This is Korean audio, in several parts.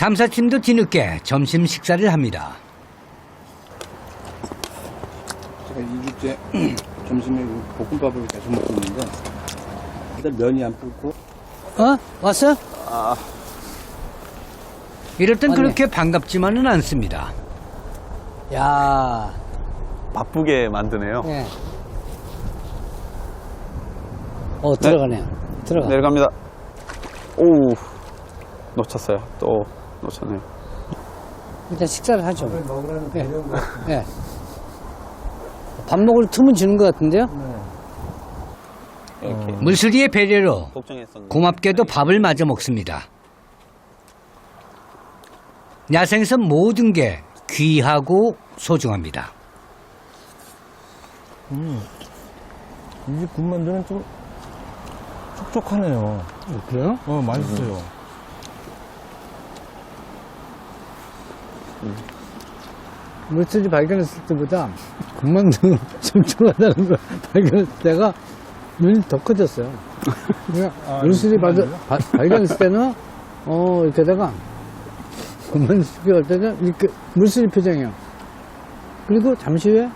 감사팀도 뒤늦게 점심 식사를 합니다. 제가 2주째 점심에 볶음밥을 계속 먹고 있는데 일단 면이 안 불고. 왔어? 이럴 땐 그렇게 반갑지만은 않습니다. 야, 바쁘게 만드네요. 네. 들어가네요. 들어가. 내려갑니다. 오, 놓쳤어요. 또 놓쳤네요. 일단 식사를 하죠. 네. 네. 밥 먹을 틈은 주는 것 같은데요? 이렇게 물수리의 배려로 걱정했었는데. 고맙게도 밥을 마저 먹습니다. 야생에서 모든 게 귀하고 소중합니다. 이 군만두는 좀 촉촉하네요. 그래요? 맛있어요. 물수리 발견했을 때보다 군만두 촉촉하다는 걸 발견했을 때가 눈이 더 커졌어요. 물수리 발견했을 때는 이렇게다가 군만두 촉촉할 때는 이렇게 물수리 표정이에요. 그리고 잠시 후에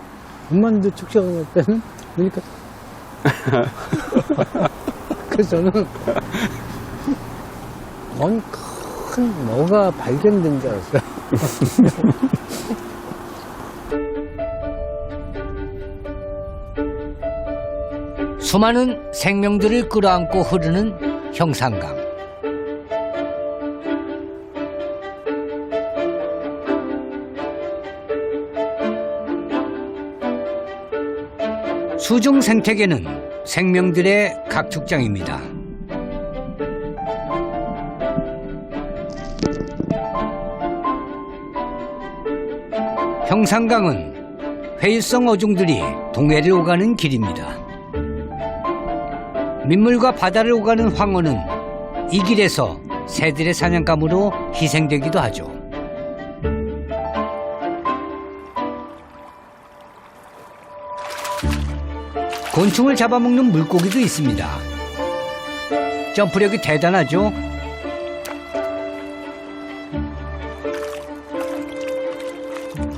군만두 촉촉할 때는 이렇게 그래서 저는 큰 뭐가 발견된 줄 알았어요. 수많은 생명들을 끌어안고 흐르는 형산강. 수중 생태계는 생명들의 각축장입니다. 형산강은 회유성 어종들이 동해를 오가는 길입니다. 민물과 바다를 오가는 황어는 이 길에서 새들의 사냥감으로 희생되기도 하죠. 곤충을 잡아먹는 물고기도 있습니다. 점프력이 대단하죠.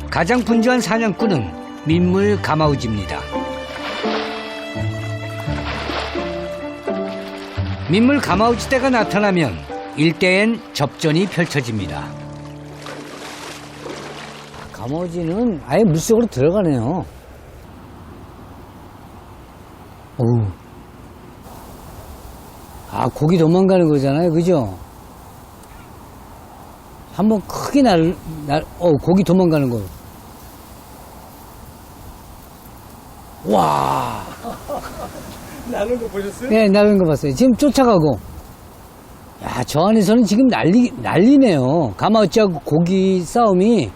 가장 분주한 사냥꾼은 민물 가마우지입니다. 민물 가마우지대가 나타나면 일대엔 접전이 펼쳐집니다. 가마우지는 아예 물속으로 들어가네요. 어우. 고기 도망가는 거잖아요. 그죠? 한번 크게 고기 도망가는 거. 와. 나는 거 보셨어요? 네, 나는 거 봤어요. 지금 쫓아가고. 야, 저 안에서는 지금 난리네요. 가마우치하고 고기 싸움이.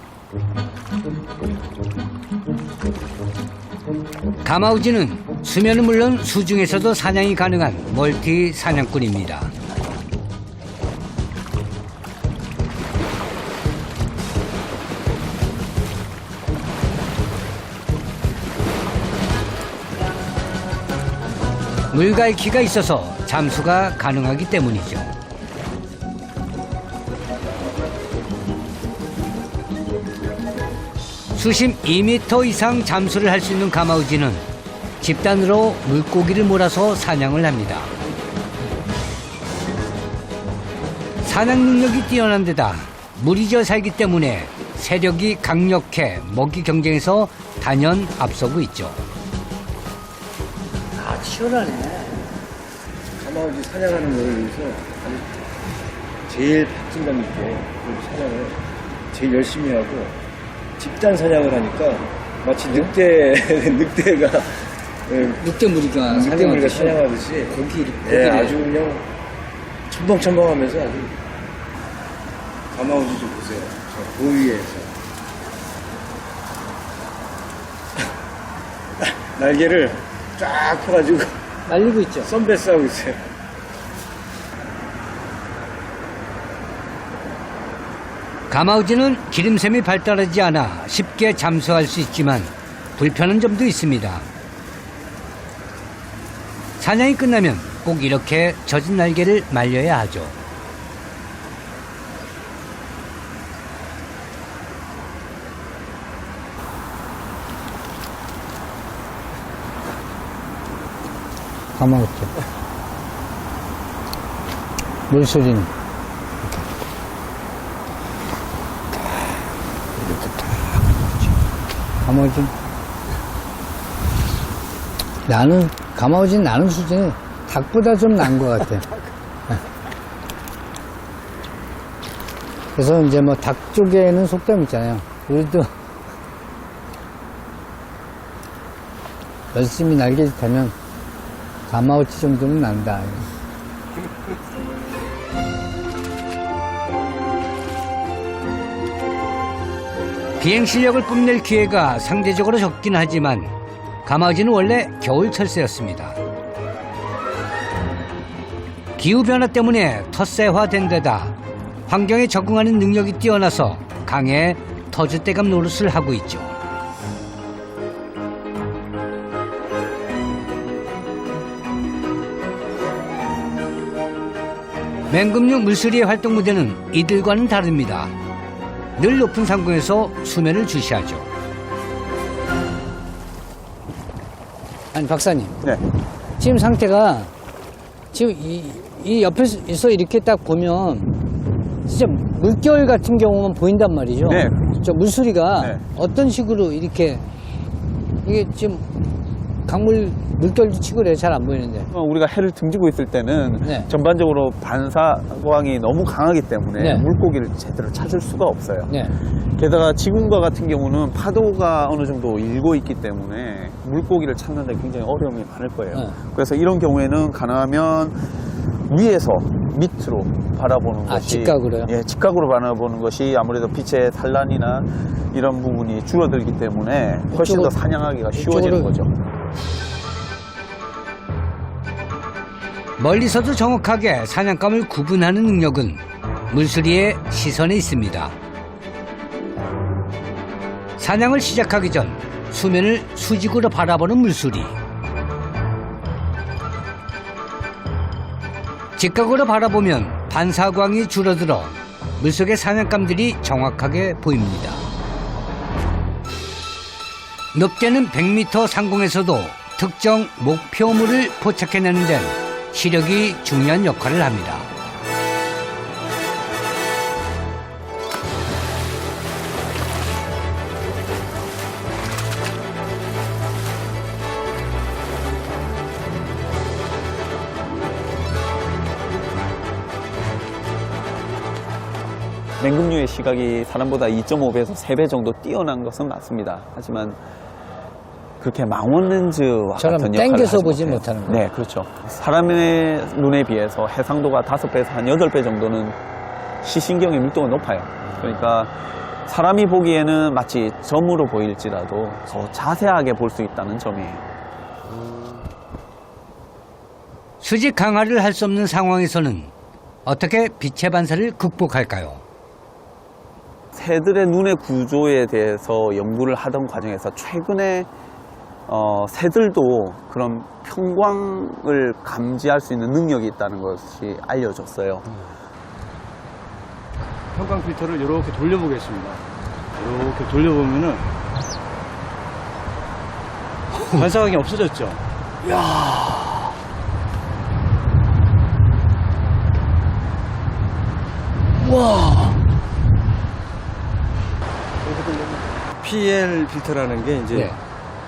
가마우지는 수면은 물론 수중에서도 사냥이 가능한 멀티 사냥꾼입니다. 물갈퀴가 있어서 잠수가 가능하기 때문이죠. 수심 2m 이상 잠수를 할 수 있는 가마우지는 집단으로 물고기를 몰아서 사냥을 합니다. 사냥 능력이 뛰어난 데다 물이 져 살기 때문에 세력이 강력해 먹이 경쟁에서 단연 앞서고 있죠. 치열하네. 가마우지 사냥하는 거에 의해서 제일 박진감 있게 그 사냥을 제일 열심히 하고 집단 사냥을 하니까 마치 늑대가 늑대무리가 늑대무리가 사냥하듯이 고기를 아주 그냥 첨벙첨벙하면서 아주 가마우지 좀 보세요. 저 고위에서 날개를 쫙 펴가지고 날리고 있죠. 선베스 하고 있어요. 가마우지는 기름샘이 발달하지 않아 쉽게 잠수할 수 있지만 불편한 점도 있습니다. 사냥이 끝나면 꼭 이렇게 젖은 날개를 말려야 하죠. 가마우치. 물소리는. 가마우치. 가마우치는 나는 수준이 닭보다 좀 나은 것 같아. 그래서 이제 뭐 닭 쪽에는 속담 있잖아요. 우리도 열심히 날개짓 하면 가마우치 정도는 난다. 비행 실력을 뽐낼 기회가 상대적으로 적긴 하지만 가마우지는 원래 겨울 철새였습니다. 기후변화 때문에 텃새화된 데다 환경에 적응하는 능력이 뛰어나서 강에 터줏대감 노릇을 하고 있죠. 맹금류 물수리의 활동 무대는 이들과는 다릅니다. 늘 높은 상공에서 수면을 주시하죠. 아니 박사님, 네. 지금 상태가 지금 이 옆에서 이렇게 딱 보면 진짜 물결 같은 경우만 보인단 말이죠. 네. 저 물소리가 네. 어떤 식으로 이렇게 이게 지금 강물 물결도 치고 그래 잘 안 보이는데. 우리가 해를 등지고 있을 때는 네. 전반적으로 반사광이 너무 강하기 때문에 네. 물고기를 제대로 찾을 수가 없어요. 네. 게다가 지금과 같은 경우는 파도가 어느 정도 일고 있기 때문에 물고기를 찾는 데 굉장히 어려움이 많을 거예요. 네. 그래서 이런 경우에는 가능하면 위에서 밑으로 바라보는 것이 직각으로요? 예, 직각으로 바라보는 것이 아무래도 빛의 산란이나 이런 부분이 줄어들기 때문에 훨씬 더 사냥하기가 쉬워지는 거죠. 멀리서도 정확하게 사냥감을 구분하는 능력은 물수리의 시선에 있습니다. 사냥을 시작하기 전 수면을 수직으로 바라보는 물수리. 직각으로 바라보면 반사광이 줄어들어 물속의 사냥감들이 정확하게 보입니다. 높게는 100m 상공에서도 특정 목표물을 포착해내는 데는 시력이 중요한 역할을 합니다. 맹금류의 시각이 사람보다 2.5배에서 3배 정도 뛰어난 것은 맞습니다. 하지만 그렇게 망원 렌즈와 저는 같은 역할을 땡겨서 하지 보지 못해요. 못하는 거예요. 네, 그렇죠. 사람의 눈에 비해서 해상도가 5배에서 한 8배 정도는 시신경의 밀도가 높아요. 그러니까 사람이 보기에는 마치 점으로 보일지라도 더 자세하게 볼 수 있다는 점이에요. 수직 강화를 할 수 없는 상황에서는 어떻게 빛의 반사를 극복할까요? 새들의 눈의 구조에 대해서 연구를 하던 과정에서 최근에 새들도 그런 평광을 감지할 수 있는 능력이 있다는 것이 알려졌어요. 형광 필터를 이렇게 돌려보겠습니다. 이렇게 돌려보면은 반사광이 없어졌죠. PL 필터라는 게 이제 네.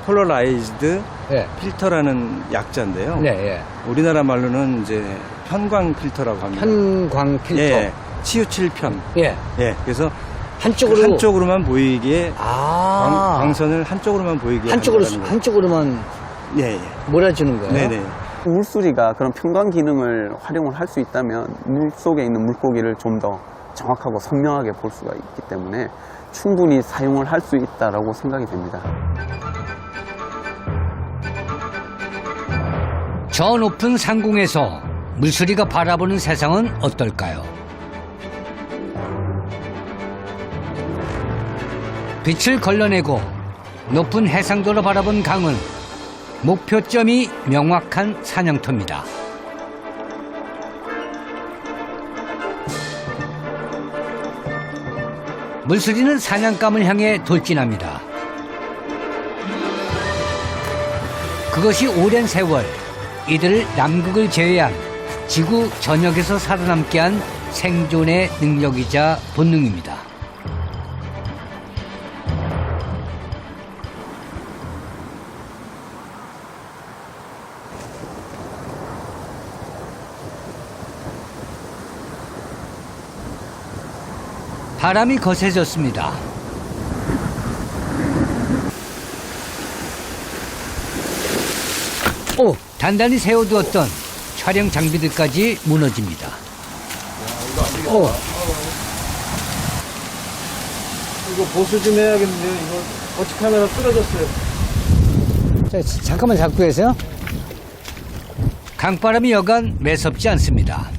폴러라이즈드 네. 필터라는 약자인데요. 네, 예. 우리나라 말로는 이제 편광 필터라고 합니다. 편광 필터. 예, 치우칠 편. 예. 예, 그래서 한쪽으로. 한쪽으로만 보이게 아. 광선을 한쪽으로만 보이게 한쪽으로, 하는 거라는 한쪽으로만 거죠. 예, 예. 몰아주는 거예요. 네네. 물수리가 그런 평광 기능을 활용을 할 수 있다면 물 속에 있는 물고기를 좀 더 정확하고 선명하게 볼 수가 있기 때문에 충분히 사용을 할 수 있다라고 생각이 됩니다. 저 높은 상공에서 물수리가 바라보는 세상은 어떨까요? 빛을 걸러내고 높은 해상도로 바라본 강은 목표점이 명확한 사냥터입니다. 물수리는 사냥감을 향해 돌진합니다. 그것이 오랜 세월 이들을 남극을 제외한 지구 전역에서 살아남게 한 생존의 능력이자 본능입니다. 바람이 거세졌습니다. 단단히 세워두었던 촬영 장비들까지 무너집니다. 이거 보수 좀 해야겠는데요. 이거 어떻게 하느라 쓰러졌어요. 자, 잠깐만 잡고 계세요. 강바람이 여간 매섭지 않습니다.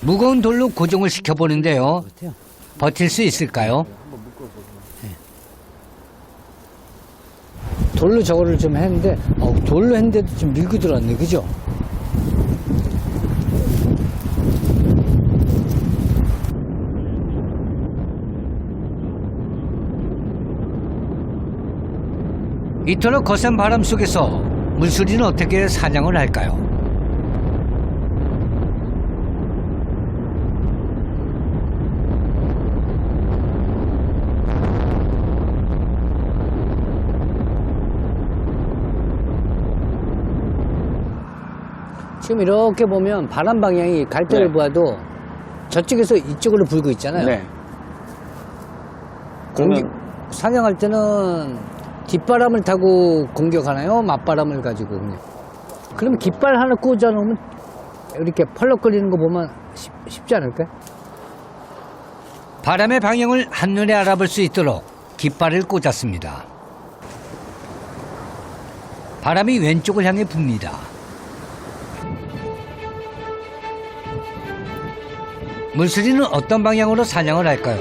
무거운 돌로 고정을 시켜보는데요. 버틸 수 있을까요? 돌로 저거를 좀 했는데, 돌로 했는데도 좀 밀고 들어왔네, 그죠? 이토록 거센 바람 속에서 물수리는 어떻게 사냥을 할까요? 지금 이렇게 보면 바람 방향이 갈 때를 네. 보아도 저쪽에서 이쪽으로 불고 있잖아요. 네. 공기, 그러면 사냥할 때는 뒷바람을 타고 공격하나요? 맞바람을 가지고 그냥. 그럼 깃발 하나 꽂아 놓으면 이렇게 펄럭거리는 거 보면 쉽지 않을까요? 바람의 방향을 한눈에 알아볼 수 있도록 깃발을 꽂았습니다. 바람이 왼쪽을 향해 붑니다. 물수리는 어떤 방향으로 사냥을 할까요?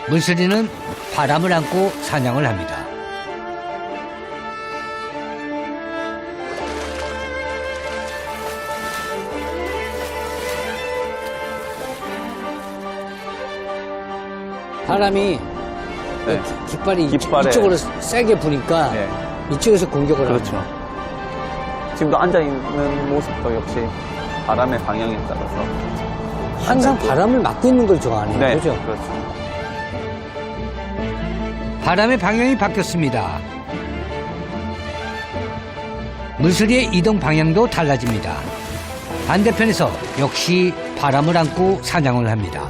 물수리는 바람을 안고 사냥을 합니다. 바람이 네. 깃발이 깃발에. 이쪽으로 세게 부니까 네. 이쪽에서 공격을 그렇죠. 합니다. 지금도 앉아있는 모습도 역시 바람의 방향에 따라서. 항상 바람을 막고 있는 걸 좋아하네요. 네. 그죠? 그렇죠. 바람의 방향이 바뀌었습니다. 물수리의 이동 방향도 달라집니다. 반대편에서 역시 바람을 안고 사냥을 합니다.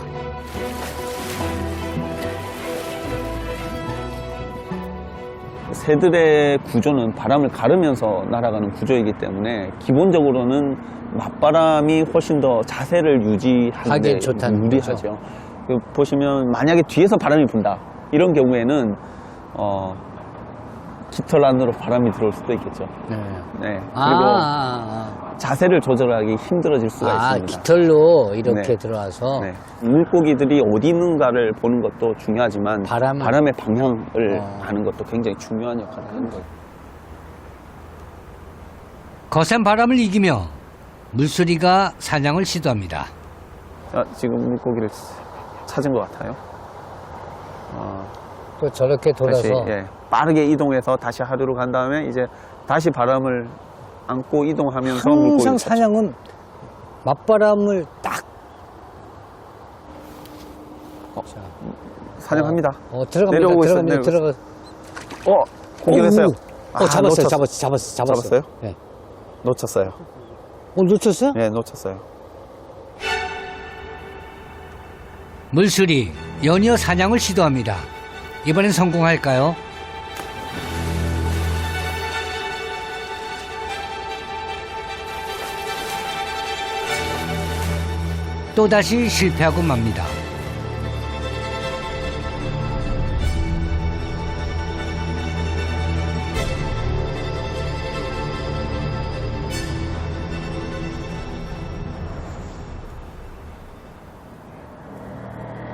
새들의 구조는 바람을 가르면서 날아가는 구조이기 때문에 기본적으로는 맞바람이 훨씬 더 자세를 유지하는 데 하기엔 좋다는 유리하죠. 그 보시면 만약에 뒤에서 바람이 분다 이런 경우에는 깃털 안으로 바람이 들어올 수도 있겠죠. 네. 네. 그리고 자세를 조절하기 힘들어질 수가 있습니다. 깃털로 이렇게 네. 들어와서 네. 물고기들이 어디 있는가를 보는 것도 중요하지만 바람의 방향을 아는 것도 굉장히 중요한 역할을 하는 거예요. 거센 바람을 이기며 물수리가 사냥을 시도합니다. 지금 물고기를 찾은 것 같아요. 또 저렇게 다시 돌아서 빠르게 이동해서 다시 하류로 간 다음에 이제 다시 바람을 안고 이동하면서 항상 물고기를 사냥은 맞바람을 딱 사냥합니다. 들어갑니다. 내려오고 있어요. 들어갑니다. 들어가. 공격했어요. 잡았어요. 네. 놓쳤어요. 놓쳤어요? 네, 놓쳤어요. 물수리 연이어 사냥을 시도합니다. 이번엔 성공할까요? 또다시 실패하고 맙니다.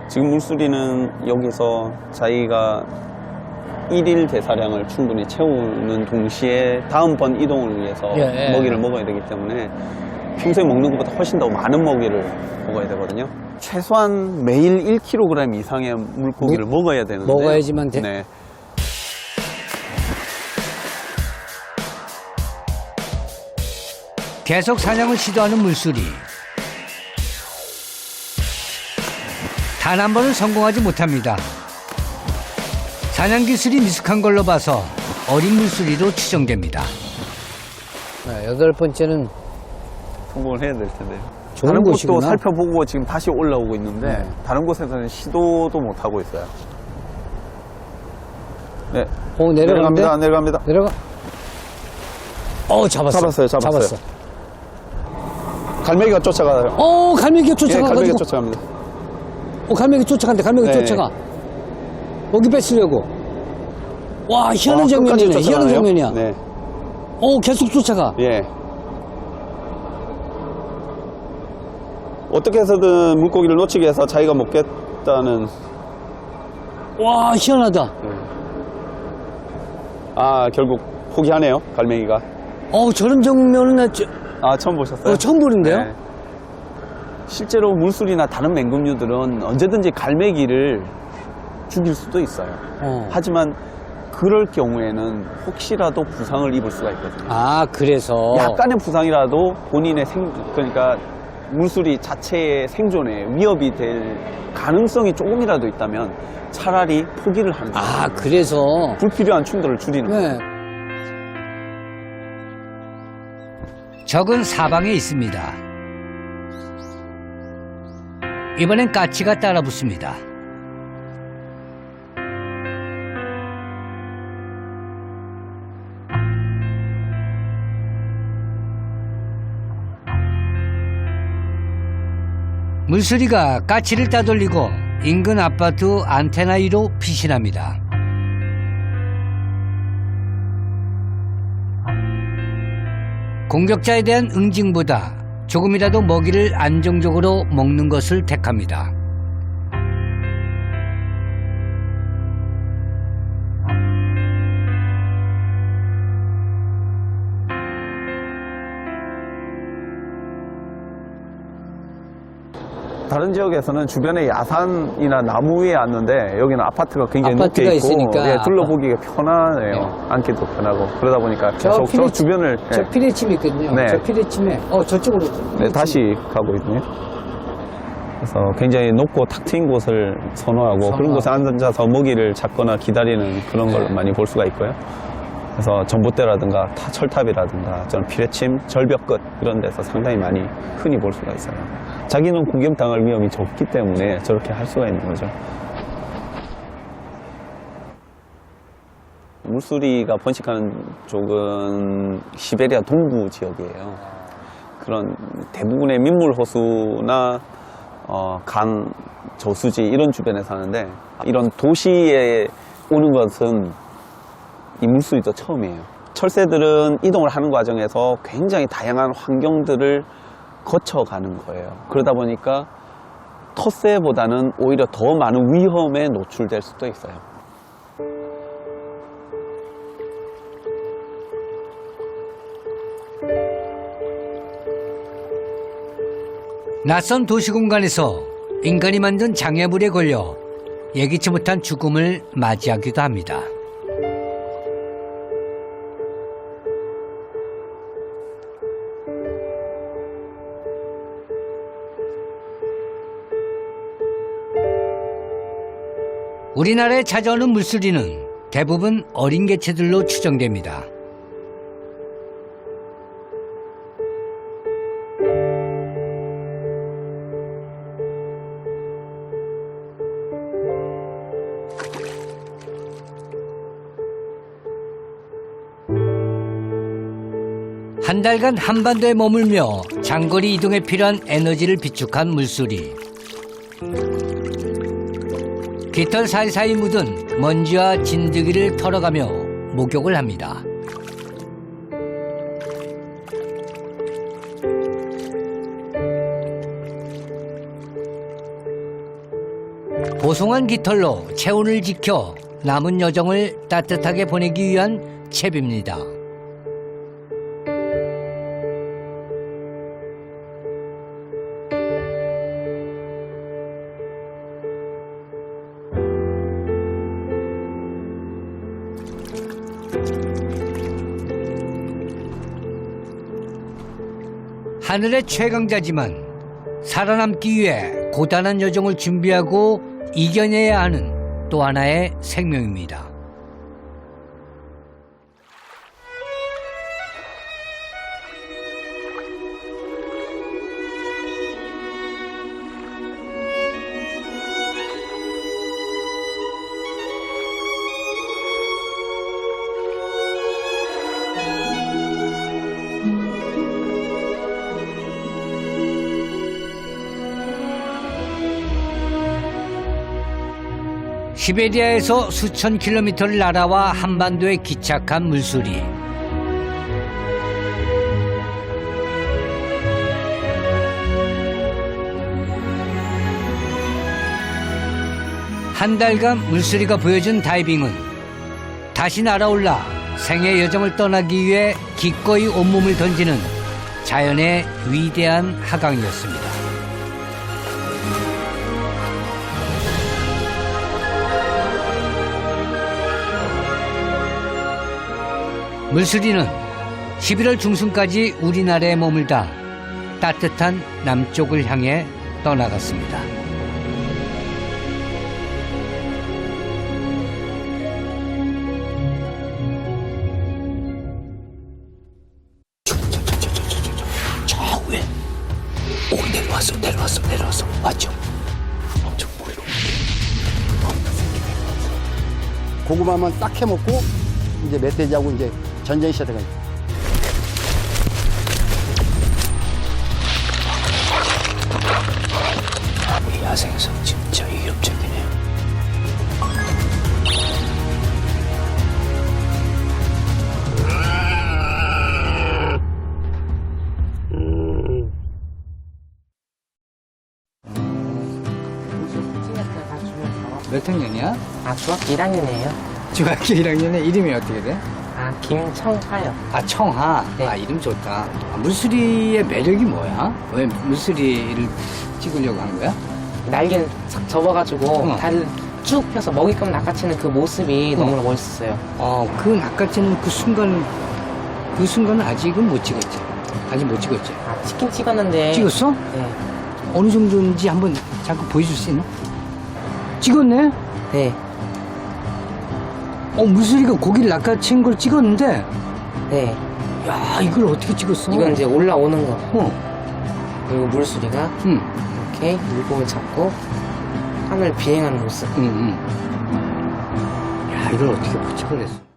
지금 물수리는 여기서 자기가 1일 대사량을 충분히 채우는 동시에 다음번 이동을 위해서 먹이를 먹어야 되기 때문에 평소에 먹는 것보다 훨씬 더 많은 먹이를 먹어야 되거든요. 최소한 매일 1kg 이상의 물고기를 먹어야 되는데 먹어야지만 돼? 네. 계속 사냥을 시도하는 물수리. 단 한 번은 성공하지 못합니다. 사냥 기술이 미숙한 걸로 봐서 어린 물수리로 추정됩니다. 네, 여덟 번째는 성공을 해야 될 텐데요. 좋은 다른 곳도 곳이구나. 살펴보고 지금 다시 올라오고 있는데 네. 다른 곳에서는 시도도 못 하고 있어요. 네, 내려갑니다. 내려갑니다. 내려가. 잡았어. 잡았어요. 갈매기가 쫓아가요. 갈매기가 예, 쫓아가. 갈매기가 쫓아갑니다. 갈매기 쫓아간대. 갈매기 네. 쫓아가. 먹이 뺏으려고. 와, 희한한 끝까지 장면이네. 희한한 쫓아가네요. 장면이야. 네, 계속 쫓아가. 예. 어떻게 해서든 물고기를 놓치게 해서 자기가 먹겠다는. 와, 희한하다. 결국 포기하네요, 갈매기가. 저런 장면은 나 처음 보셨어요? 처음 보는데요? 네. 실제로 물술이나 다른 맹금류들은 언제든지 갈매기를 죽일 수도 있어요. 하지만 그럴 경우에는 혹시라도 부상을 입을 수가 있거든요. 그래서. 약간의 부상이라도 본인의 그러니까 물술이 자체의 생존에 위협이 될 가능성이 조금이라도 있다면 차라리 포기를 하는 거예요. 그래서. 불필요한 충돌을 줄이는 거예요. 네. 적은 사방에 있습니다. 이번엔 까치가 따라붙습니다. 물수리가 까치를 따돌리고 인근 아파트 안테나 위로 피신합니다. 공격자에 대한 응징보다 조금이라도 먹이를 안정적으로 먹는 것을 택합니다. 다른 지역에서는 주변에 야산이나 나무 위에 앉는데 여기는 아파트가 굉장히 아파트가 높게 있고 있으니까 둘러보기가 편하네요. 앉기도 편하고 그러다 보니까 계속 저 주변을 저 피레침이 있거든요. 네. 저 피레침에 저쪽으로. 다시 가고 있거든요. 그래서 굉장히 높고 탁 트인 곳을 선호하고 그런 곳에 앉아서 먹이를 찾거나 기다리는 그런 걸 많이 볼 수가 있고요. 그래서 전봇대라든가 철탑이라든가 저는 피레침, 절벽 끝 이런 데서 상당히 많이 흔히 볼 수가 있어요. 자기는 공격당할 위험이 적기 때문에 저렇게 할 수가 있는 거죠. 물수리가 번식하는 쪽은 시베리아 동부 지역이에요. 그런 대부분의 민물 호수나 강, 저수지 이런 주변에 사는데 이런 도시에 오는 것은 이 물수리도 처음이에요. 철새들은 이동을 하는 과정에서 굉장히 다양한 환경들을 거쳐가는 거예요. 그러다 보니까 텃새보다는 오히려 더 많은 위험에 노출될 수도 있어요. 낯선 도시 공간에서 인간이 만든 장애물에 걸려 예기치 못한 죽음을 맞이하기도 합니다. 우리나라에 찾아오는 물수리는 대부분 어린 개체들로 추정됩니다. 한 달간 한반도에 머물며 장거리 이동에 필요한 에너지를 비축한 물수리. 깃털 사이사이 묻은 먼지와 진드기를 털어가며 목욕을 합니다. 보송한 깃털로 체온을 지켜 남은 여정을 따뜻하게 보내기 위한 채비입니다. 하늘의 최강자지만 살아남기 위해 고단한 여정을 준비하고 이겨내야 하는 또 하나의 생명입니다. 시베리아에서 수천 킬로미터를 날아와 한반도에 기착한 물수리. 한 달간 물수리가 보여준 다이빙은 다시 날아올라 생의 여정을 떠나기 위해 기꺼이 온몸을 던지는 자연의 위대한 하강이었습니다. 물수리는 11월 중순까지 우리나라에 머물다 따뜻한 남쪽을 향해 떠나갔습니다. 내려왔어. 맞죠? 엄청 보이로. 고구마만 딱 해먹고 이제 멧돼지하고 이제 전쟁이 시작돼가지고. 이 야생에서 진짜 위협적이네요. 몇 학년이야? 아, 중학교 1학년이에요. 중학교 1학년에 이름이 어떻게 돼? 아, 김청하요. 아, 청하. 네. 아, 이름 좋다. 아, 물수리의 매력이 뭐야? 왜 물수리를 찍으려고 한 거야? 날개를 싹 접어가지고 어. 다리를 쭉 펴서 먹잇감 낚아채는 그 모습이 너무나 멋있어요. 그 낚아채는 그 순간은 아직은 못 찍었지. 아직 못 찍었지. 아, 치킨 찍었는데. 찍었어? 네. 어느 정도인지 한번 잠깐 보여줄 수 있나? 찍었네? 네. 물수리가 고기를 낚아챈 걸 찍었는데, 네. 야, 이걸 어떻게 찍었어? 이건 이제 올라오는 거. 어, 그리고 물수리가 응, 이렇게 물고기를 잡고 하늘 비행하는 모습. 응, 응. 야, 이걸 어떻게 포착을 했어?